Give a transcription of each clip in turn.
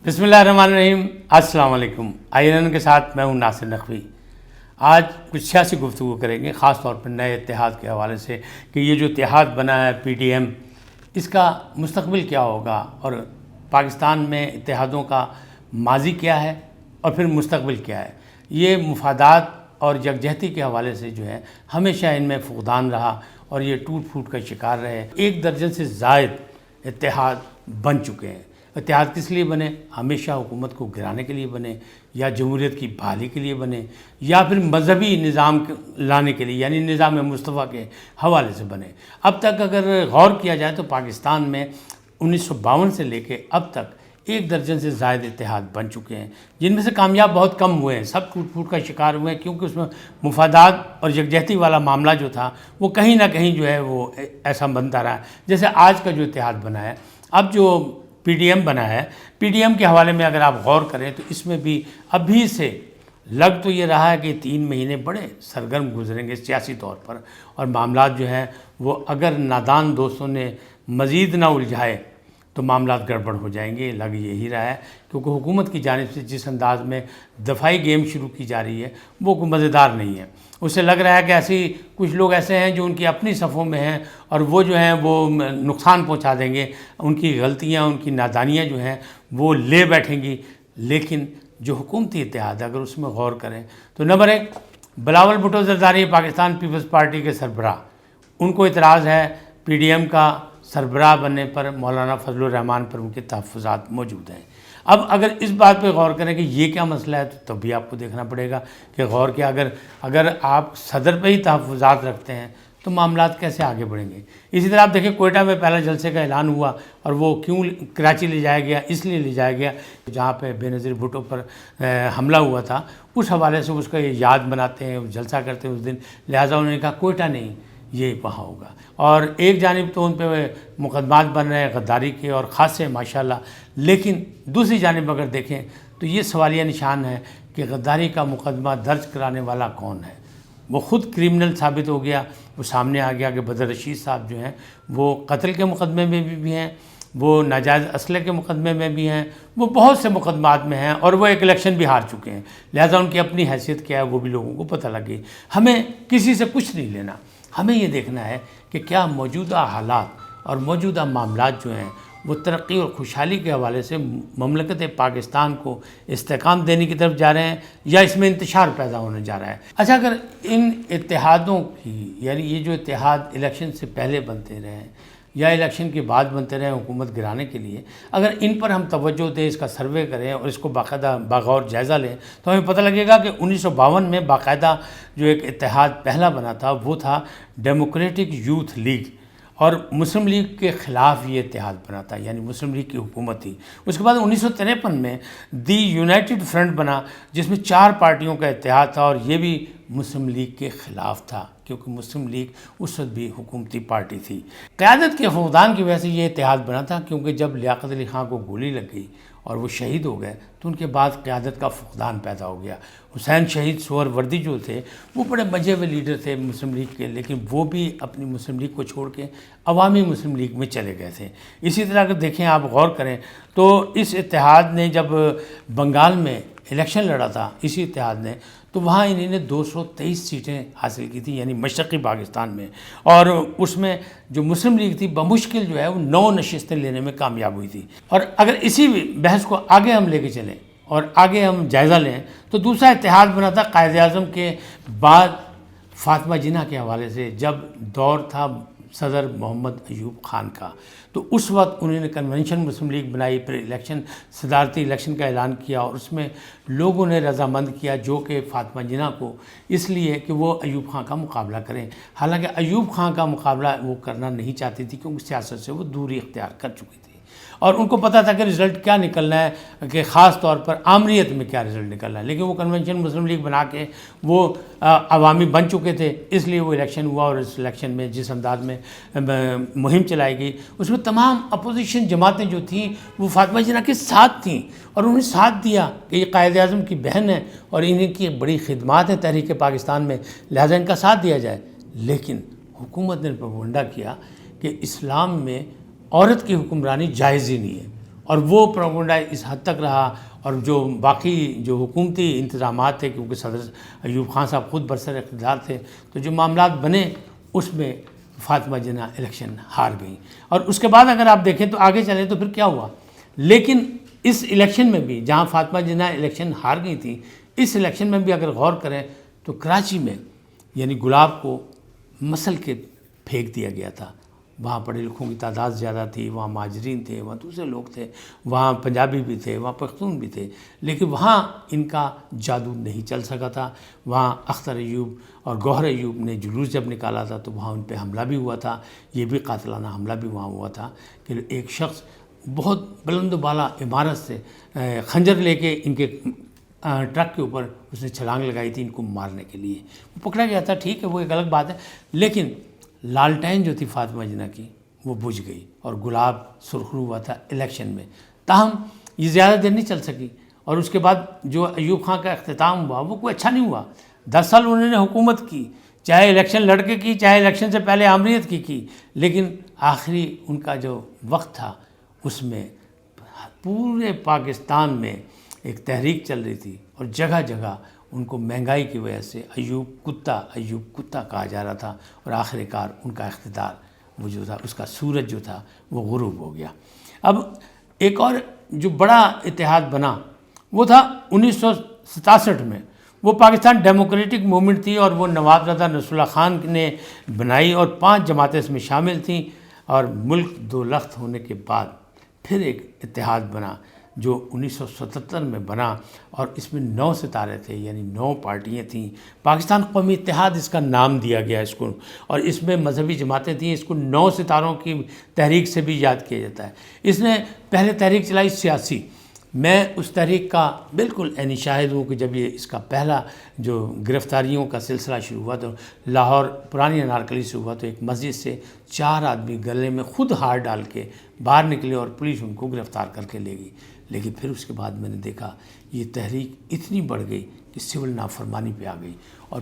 بسم اللہ الرحمن الرحیم۔ السلام علیکم۔ آئین کے ساتھ میں ہوں ناصر نقوی۔ آج کچھ سیاسی گفتگو کریں گے، خاص طور پر نئے اتحاد کے حوالے سے کہ یہ جو اتحاد بنا ہے پی ڈی ایم، اس کا مستقبل کیا ہوگا اور پاکستان میں اتحادوں کا ماضی کیا ہے اور پھر مستقبل کیا ہے۔ یہ مفادات اور یکجہتی کے حوالے سے جو ہے ہمیشہ ان میں فقدان رہا اور یہ ٹوٹ پھوٹ کا شکار رہے۔ 1 درجن سے زائد اتحاد بن چکے ہیں۔ اتحاد کس لیے بنے؟ ہمیشہ حکومت کو گرانے کے لیے بنے، یا جمہوریت کی بحالی کے لیے بنے، یا پھر مذہبی نظام لانے کے لیے، یعنی نظام مصطفیٰ کے حوالے سے بنے۔ اب تک اگر غور کیا جائے تو پاکستان میں 1952 سے لے کے اب تک 1 درجن سے زائد اتحاد بن چکے ہیں، جن میں سے کامیاب بہت کم ہوئے ہیں، سب ٹوٹ پھوٹ کا شکار ہوئے ہیں، کیونکہ اس میں مفادات اور یکجہتی والا معاملہ جو تھا وہ کہیں نہ کہیں جو ہے وہ ایسا بنتا رہا ہے۔ جیسے آج کا جو اتحاد بنا ہے، اب جو پی ڈی ایم بنا ہے، پی ڈی ایم کے حوالے میں اگر آپ غور کریں تو اس میں بھی ابھی سے لگ تو یہ رہا ہے کہ 3 مہینے بڑے سرگرم گزریں گے سیاسی طور پر، اور معاملات جو ہیں وہ اگر نادان دوستوں نے مزید نہ الجھائے تو معاملات گڑبڑ ہو جائیں گے۔ لگ یہی رہا ہے، کیونکہ حکومت کی جانب سے جس انداز میں دفاعی گیم شروع کی جا رہی ہے وہ کوئی مزیدار نہیں ہے۔ اس سے لگ رہا ہے کہ ایسی کچھ لوگ ایسے ہیں جو ان کی اپنی صفوں میں ہیں اور وہ جو ہیں وہ نقصان پہنچا دیں گے، ان کی غلطیاں، ان کی نادانیاں جو ہیں وہ لے بیٹھیں گی۔ لیکن جو حکومتی اتحاد ہے اگر اس میں غور کریں تو نمبر 1 بلاول بھٹو زرداری پاکستان پیپلز پارٹی کے سربراہ، ان کو اعتراض ہے پی ڈی ایم کا سربراہ بننے پر مولانا فضل الرحمان پر ان کے تحفظات موجود ہیں۔ اب اگر اس بات پہ غور کریں کہ یہ کیا مسئلہ ہے تو تب بھی آپ کو دیکھنا پڑے گا کہ غور کیا اگر آپ صدر پہ ہی تحفظات رکھتے ہیں تو معاملات کیسے آگے بڑھیں گے۔ اسی طرح آپ دیکھیں کوئٹہ میں پہلا جلسے کا اعلان ہوا، اور وہ کیوں کراچی لے جایا گیا؟ اس لیے لے جایا گیا جہاں پہ بے نظیر بھٹو پر حملہ ہوا تھا، اس حوالے سے اس کا یہ یاد مناتے ہیں، جلسہ کرتے ہیں اس دن، لہٰذا انہوں نے کہا کوئٹہ نہیں، یہ وہاں ہوگا۔ اور ایک جانب تو ان پہ مقدمات بن رہے ہیں غداری کے اور خاصے ماشاءاللہ، لیکن دوسری جانب اگر دیکھیں تو یہ سوالیہ نشان ہے کہ غداری کا مقدمہ درج کرانے والا کون ہے۔ وہ خود کرمنل ثابت ہو گیا، وہ سامنے آ گیا کہ بدر رشید صاحب جو ہیں وہ قتل کے مقدمے میں بھی ہیں، وہ ناجائز اسلحے کے مقدمے میں بھی ہیں، وہ بہت سے مقدمات میں ہیں، اور وہ ایک الیکشن بھی ہار چکے ہیں، لہٰذا ان کی اپنی حیثیت کیا ہے وہ بھی لوگوں کو پتہ لگ گئی۔ ہمیں کسی سے کچھ نہیں لینا، ہمیں یہ دیکھنا ہے کہ کیا موجودہ حالات اور موجودہ معاملات جو ہیں وہ ترقی اور خوشحالی کے حوالے سے مملکت پاکستان کو استحکام دینے کی طرف جا رہے ہیں یا اس میں انتشار پیدا ہونے جا رہا ہے۔ اچھا، اگر ان اتحادوں کی، یعنی یہ جو اتحاد الیکشن سے پہلے بنتے رہے یا الیکشن کے بعد بنتے رہے حکومت گرانے کے لیے، اگر ان پر ہم توجہ دیں، اس کا سروے کریں اور اس کو باقاعدہ بغور جائزہ لیں تو ہمیں پتہ لگے گا کہ 1952 میں باقاعدہ جو ایک اتحاد پہلا بنا تھا وہ تھا ڈیموکریٹک یوتھ لیگ، اور مسلم لیگ کے خلاف یہ اتحاد بنا تھا، یعنی مسلم لیگ کی حکومت تھی۔ اس کے بعد 1953 میں دی یونائٹڈ فرنٹ بنا، جس میں 4 پارٹیوں کا اتحاد تھا، اور یہ بھی مسلم لیگ کے خلاف تھا، کیونکہ مسلم لیگ اس وقت بھی حکومتی پارٹی تھی۔ قیادت کے فقدان کی وجہ سے یہ اتحاد بنا تھا، کیونکہ جب لیاقت علی خان کو گولی لگ گئی اور وہ شہید ہو گئے تو ان کے بعد قیادت کا فقدان پیدا ہو گیا۔ حسین شہید سہر وردی جو تھے وہ بڑے مجے ہوئے لیڈر تھے مسلم لیگ کے، لیکن وہ بھی اپنی مسلم لیگ کو چھوڑ کے عوامی مسلم لیگ میں چلے گئے تھے۔ اسی طرح اگر دیکھیں، آپ غور کریں تو اس اتحاد نے جب بنگال میں الیکشن لڑا تھا، اسی اتحاد نے، تو وہاں انہوں نے 223 سیٹیں حاصل کی تھیں، یعنی مشرقی پاکستان میں، اور اس میں جو مسلم لیگ تھی بمشکل جو ہے وہ 9 نشستیں لینے میں کامیاب ہوئی تھی۔ اور اگر اسی بحث کو آگے ہم لے کے چلیں اور آگے ہم جائزہ لیں تو دوسرا اتحاد بنا تھا قائد اعظم کے بعد فاطمہ جناح کے حوالے سے، جب دور تھا صدر محمد ایوب خان کا، تو اس وقت انہوں نے کنونشن مسلم لیگ بنائی، پھر صدارتی الیکشن کا اعلان کیا، اور اس میں لوگوں نے رضامند کیا جو کہ فاطمہ جناح کو، اس لیے کہ وہ ایوب خان کا مقابلہ کریں۔ حالانکہ ایوب خان کا مقابلہ وہ کرنا نہیں چاہتی تھی، کیونکہ سیاست سے وہ دوری اختیار کر چکی تھی، اور ان کو پتہ تھا کہ رزلٹ کیا نکلنا ہے، کہ خاص طور پر آمریت میں کیا رزلٹ نکلنا ہے، لیکن وہ کنونشن مسلم لیگ بنا کے وہ عوامی بن چکے تھے، اس لیے وہ الیکشن ہوا، اور اس الیکشن میں جس انداز میں مہم چلائی گئی اس میں تمام اپوزیشن جماعتیں جو تھیں وہ فاطمہ جناح کے ساتھ تھیں، اور انہوں نے ساتھ دیا کہ یہ قائد اعظم کی بہن ہے اور انہیں کی بڑی خدمات ہیں تحریک پاکستان میں، لہٰذا ان کا ساتھ دیا جائے۔ لیکن حکومت نے پروپیگنڈا کیا کہ اسلام میں عورت کی حکمرانی جائز ہی نہیں ہے، اور وہ پروپیگنڈا اس حد تک رہا، اور جو باقی جو حکومتی انتظامات تھے، کیونکہ صدر ایوب خان صاحب خود برسر اقتدار تھے، تو جو معاملات بنے اس میں فاطمہ جناح الیکشن ہار گئیں. اور اس کے بعد اگر آپ دیکھیں تو آگے چلیں تو پھر کیا ہوا. لیکن اس الیکشن میں بھی جہاں فاطمہ جناح الیکشن ہار گئی تھیں، اس الیکشن میں بھی اگر غور کریں تو کراچی میں یعنی گلاب کو مسل کے پھینک دیا گیا تھا. وہاں پڑھے لکھوں کی تعداد زیادہ تھی، وہاں مہاجرین تھے، وہاں دوسرے لوگ تھے، وہاں پنجابی بھی تھے، وہاں پختون بھی تھے، لیکن وہاں ان کا جادو نہیں چل سکا تھا. وہاں اختر ایوب اور گوہر ایوب نے جلوس جب نکالا تھا تو وہاں ان پہ حملہ بھی ہوا تھا. یہ بھی قاتلانہ حملہ بھی وہاں ہوا تھا کہ ایک شخص بہت بلند و بالا عمارت سے خنجر لے کے ان کے ٹرک کے اوپر اس نے چھلانگ لگائی تھی ان کو مارنے کے لیے. وہ پکڑا گیا تھا، ٹھیک ہے، وہ ایک الگ بات ہے، لیکن لالٹین جو تھی فاطمہ جناح کی وہ بجھ گئی اور گلاب سرخرو ہوا تھا الیکشن میں. تاہم یہ زیادہ دیر نہیں چل سکی، اور اس کے بعد جو ایوب خان کا اختتام ہوا وہ کوئی اچھا نہیں ہوا. 10 سال انہوں نے حکومت کی، چاہے الیکشن لڑ کے کی، چاہے الیکشن سے پہلے آمریت کی، لیکن آخری ان کا جو وقت تھا اس میں پورے پاکستان میں ایک تحریک چل رہی تھی، اور جگہ جگہ ان کو مہنگائی کی وجہ سے ایوب کتا کہا جا رہا تھا، اور آخر کار ان کا اقتدار وہ جو تھا اس کا سورج جو تھا وہ غروب ہو گیا. اب ایک اور جو بڑا اتحاد بنا وہ تھا 1967 میں. وہ پاکستان ڈیموکریٹک موومنٹ تھی، اور وہ نواب زادہ نصر اللہ خان نے بنائی، اور 5 جماعتیں اس میں شامل تھیں. اور ملک دو لخت ہونے کے بعد پھر ایک اتحاد بنا جو 1977 میں بنا، اور اس میں 9 ستارے تھے، یعنی 9 پارٹیاں تھیں. پاکستان قومی اتحاد اس کا نام دیا گیا اس کو، اور اس میں مذہبی جماعتیں تھیں. اس کو 9 ستاروں کی تحریک سے بھی یاد کیا جاتا ہے. اس نے پہلے تحریک چلائی سیاسی. میں اس تحریک کا بالکل عینی شاہد ہوں کہ جب یہ اس کا پہلا جو گرفتاریوں کا سلسلہ شروع ہوا تو لاہور پرانی انارکلی سے ہوا، تو ایک مسجد سے 4 آدمی گلے میں خود ہار ڈال کے باہر نکلے اور پولیس ان کو گرفتار کر کے لے گئی. لیکن پھر اس کے بعد میں نے دیکھا یہ تحریک اتنی بڑھ گئی کہ سول نافرمانی پہ آ گئی، اور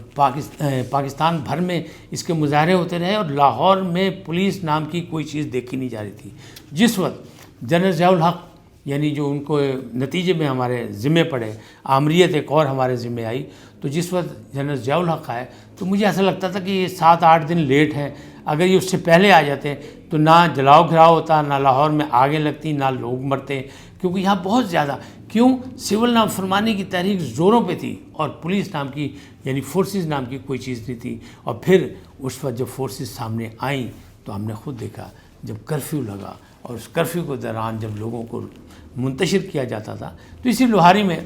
پاکستان بھر میں اس کے مظاہرے ہوتے رہے، اور لاہور میں پولیس نام کی کوئی چیز دیکھی نہیں جا رہی تھی. جس وقت جنرل ضیاء الحق یعنی جو ان کو نتیجے میں ہمارے ذمے پڑے، آمریت ایک اور ہمارے ذمے آئی، تو جس وقت جنرل ضیاء الحق آئے تو مجھے ایسا لگتا تھا کہ یہ 7-8 دن لیٹ ہیں. اگر یہ اس سے پہلے آ جاتے تو نہ جلاؤ گھراؤ ہوتا، نہ لاہور میں آگیں لگتی، نہ لوگ مرتے، کیونکہ یہاں بہت زیادہ سول نافرمانی کی تحریک زوروں پہ تھی، اور پولیس نام کی یعنی فورسز نام کی کوئی چیز نہیں تھی. اور پھر اس وقت جب فورسز سامنے آئیں تو ہم نے خود دیکھا جب کرفیو لگا، اور اس کرفیو کے دوران جب لوگوں کو منتشر کیا جاتا تھا تو اسی لوہاری میں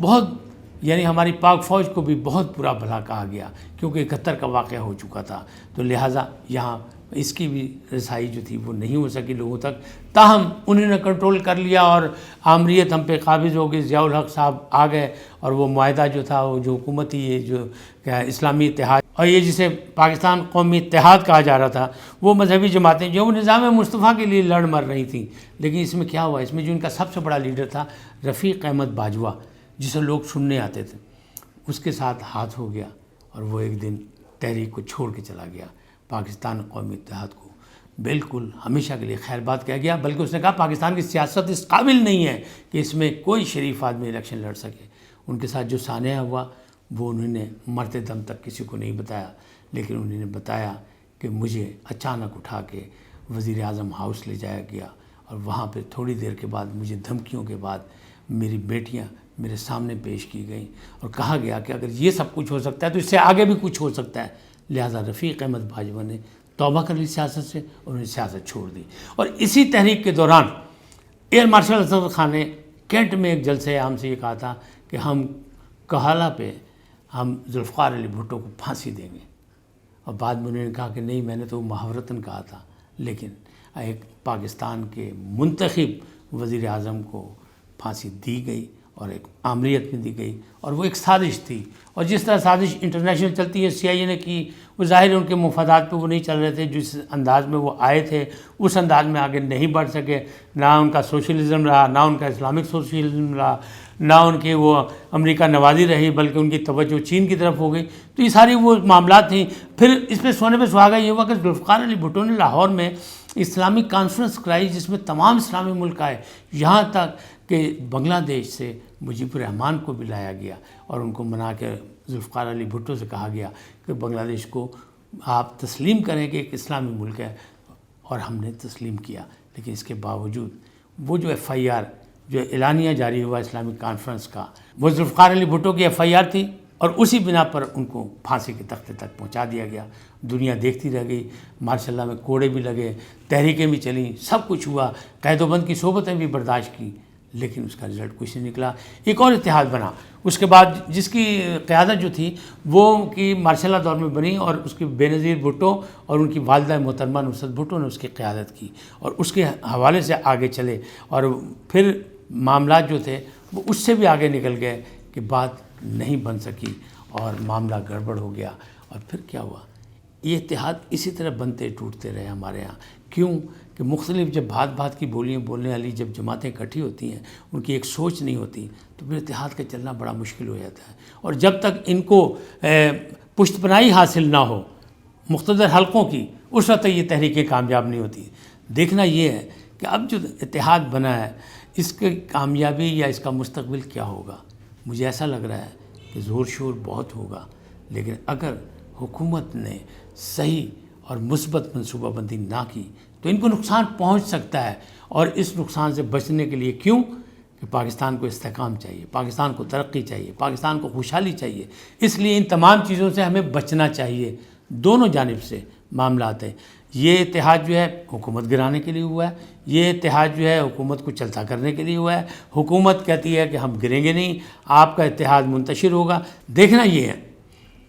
بہت یعنی ہماری پاک فوج کو بھی بہت برا بھلا کہا گیا، کیونکہ 71 کا واقعہ ہو چکا تھا. تو لہٰذا یہاں اس کی بھی رسائی جو تھی وہ نہیں ہو سکی لوگوں تک. تاہم انہوں نے کنٹرول کر لیا، اور آمریت ہم پہ قابض ہو گئی. ضیاء الحق صاحب آ گئے، اور وہ معاہدہ جو تھا وہ جو حکومتی یہ جو اسلامی اتحاد، اور یہ جسے پاکستان قومی اتحاد کہا جا رہا تھا، وہ مذہبی جماعتیں جو نظام مصطفیٰ کے لیے لڑ مر رہی تھیں. لیکن اس میں کیا ہوا، اس میں جو ان کا سب سے بڑا لیڈر تھا رفیق احمد باجوہ، جسے لوگ سننے آتے تھے، اس کے ساتھ ہاتھ ہو گیا، اور وہ ایک دن تحریک کو چھوڑ کے چلا گیا. پاکستان قومی اتحاد کو بالکل ہمیشہ کے لیے خیر بات کہہ گیا، بلکہ اس نے کہا پاکستان کی سیاست اس قابل نہیں ہے کہ اس میں کوئی شریف آدمی الیکشن لڑ سکے. ان کے ساتھ جو سانحہ ہوا وہ انہوں نے مرتے دم تک کسی کو نہیں بتایا، لیکن انہوں نے بتایا کہ مجھے اچانک اٹھا کے وزیر اعظم ہاؤس لے جایا گیا، اور وہاں پہ تھوڑی دیر کے بعد مجھے دھمکیوں کے بعد میری بیٹیاں میرے سامنے پیش کی گئیں، اور کہا گیا کہ اگر یہ سب کچھ ہو سکتا ہے تو اس سے آگے بھی کچھ ہو سکتا ہے. لہٰذا رفیق احمد باجوہ نے توبہ کر لی سیاست سے، اور انہوں نے سیاست چھوڑ دی. اور اسی تحریک کے دوران ایئر مارشل اسد خان نے کینٹ میں ایک جلسے عام سے یہ کہا تھا کہ ہم کہالہ پہ ہم ذوالفقار علی بھٹو کو پھانسی دیں گے، اور بعد میں انہوں نے کہا کہ نہیں، میں نے تو محاورتاً کہا تھا. لیکن ایک پاکستان کے منتخب وزیر اعظم کو پھانسی دی گئی، اور ایک آمریت میں دی گئی، اور وہ ایک سازش تھی. اور جس طرح سازش انٹرنیشنل چلتی ہے CIA نے کی، وہ ظاہر ان کے مفادات پہ وہ نہیں چل رہے تھے. جس انداز میں وہ آئے تھے اس انداز میں آگے نہیں بڑھ سکے. نہ ان کا سوشلزم رہا، نہ ان کا اسلامک سوشلزم رہا، نہ ان کے وہ امریکہ نوازی رہی بلکہ ان کی توجہ چین کی طرف ہو گئی. تو یہ ساری وہ معاملات تھیں. پھر اس پہ سونے پہ سہاگا یہ ہوا کہ ذوالفقار علی بھٹو نے لاہور میں اسلامک کانفرنس کرائی جس میں تمام اسلامی ملک آئے، یہاں تک کہ بنگلہ دیش سے مجیب الرحمان کو بھی لایا گیا اور ان کو منا کے ذوالفقار علی بھٹو سے کہا گیا کہ بنگلہ دیش کو آپ تسلیم کریں کہ ایک اسلامی ملک ہے، اور ہم نے تسلیم کیا. لیکن اس کے باوجود وہ جو ایف آئی آر جو اعلانیہ جاری ہوا اسلامک کانفرنس کا، وہ ذوالفقار علی بھٹو کی ایف آئی آر تھی، اور اسی بنا پر ان کو پھانسی کے تختے تک پہنچا دیا گیا. دنیا دیکھتی رہ گئی. ماشاء اللہ میں کوڑے بھی لگے، تحریکیں بھی چلیں، سب کچھ ہوا، قید و بند کی صحبتیں بھی برداشت کی، لیکن اس کا رزلٹ کچھ نہیں نکلا. ایک اور اتحاد بنا اس کے بعد، جس کی قیادت جو تھی وہ کی مارشل لا دور میں بنی، اور اس کی بے نظیر بھٹو اور ان کی والدہ محترمہ نصرت بھٹو نے اس کی قیادت کی، اور اس کے حوالے سے آگے چلے. اور پھر معاملات جو تھے وہ اس سے بھی آگے نکل گئے کہ بات نہیں بن سکی اور معاملہ گڑبڑ ہو گیا. اور پھر کیا ہوا؟ یہ اتحاد اسی طرح بنتے ٹوٹتے رہے ہمارے ہاں. کیوں؟ کہ مختلف جب بات کی بولیاں بولنے والی جب جماعتیں اکٹھی ہوتی ہیں، ان کی ایک سوچ نہیں ہوتی، تو پھر اتحاد کا چلنا بڑا مشکل ہو جاتا ہے. اور جب تک ان کو پشت پناہی حاصل نہ ہو مقتدر حلقوں کی، اس وقت تک یہ تحریکیں کامیاب نہیں ہوتی. دیکھنا یہ ہے کہ اب جو اتحاد بنا ہے اس کی کامیابی یا اس کا مستقبل کیا ہوگا. مجھے ایسا لگ رہا ہے کہ زور شور بہت ہوگا، لیکن اگر حکومت نے صحیح اور مثبت منصوبہ بندی نہ کی تو ان کو نقصان پہنچ سکتا ہے. اور اس نقصان سے بچنے کے لیے کیوں کہ پاکستان کو استحکام چاہیے، پاکستان کو ترقی چاہیے، پاکستان کو خوشحالی چاہیے. اس لیے ان تمام چیزوں سے ہمیں بچنا چاہیے. دونوں جانب سے معاملات ہیں. یہ اتحاد جو ہے حکومت گرانے کے لیے ہوا ہے، یہ اتحاد جو ہے حکومت کو چلتا کرنے کے لیے ہوا ہے. حکومت کہتی ہے کہ ہم گریں گے نہیں، آپ کا اتحاد منتشر ہوگا. دیکھنا یہ ہے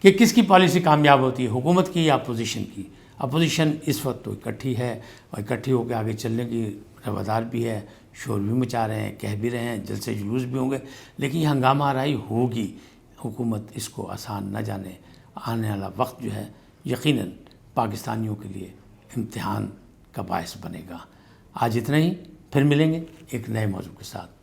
کہ کس کی پالیسی کامیاب ہوتی ہے، حکومت کی یا اپوزیشن کی. اپوزیشن اس وقت تو اکٹھی ہے اور اکٹھی ہو کے آگے چلنے کی روادار بھی ہے، شور بھی مچا رہے ہیں، کہہ بھی رہے ہیں، جلسے جلوس بھی ہوں گے، لیکن یہ ہنگامہ آرائی ہوگی. حکومت اس کو آسان نہ جانے. آنے والا وقت جو ہے یقیناً پاکستانیوں کے لیے امتحان کا باعث بنے گا. آج اتنا ہی، پھر ملیں گے ایک نئے موضوع کے ساتھ.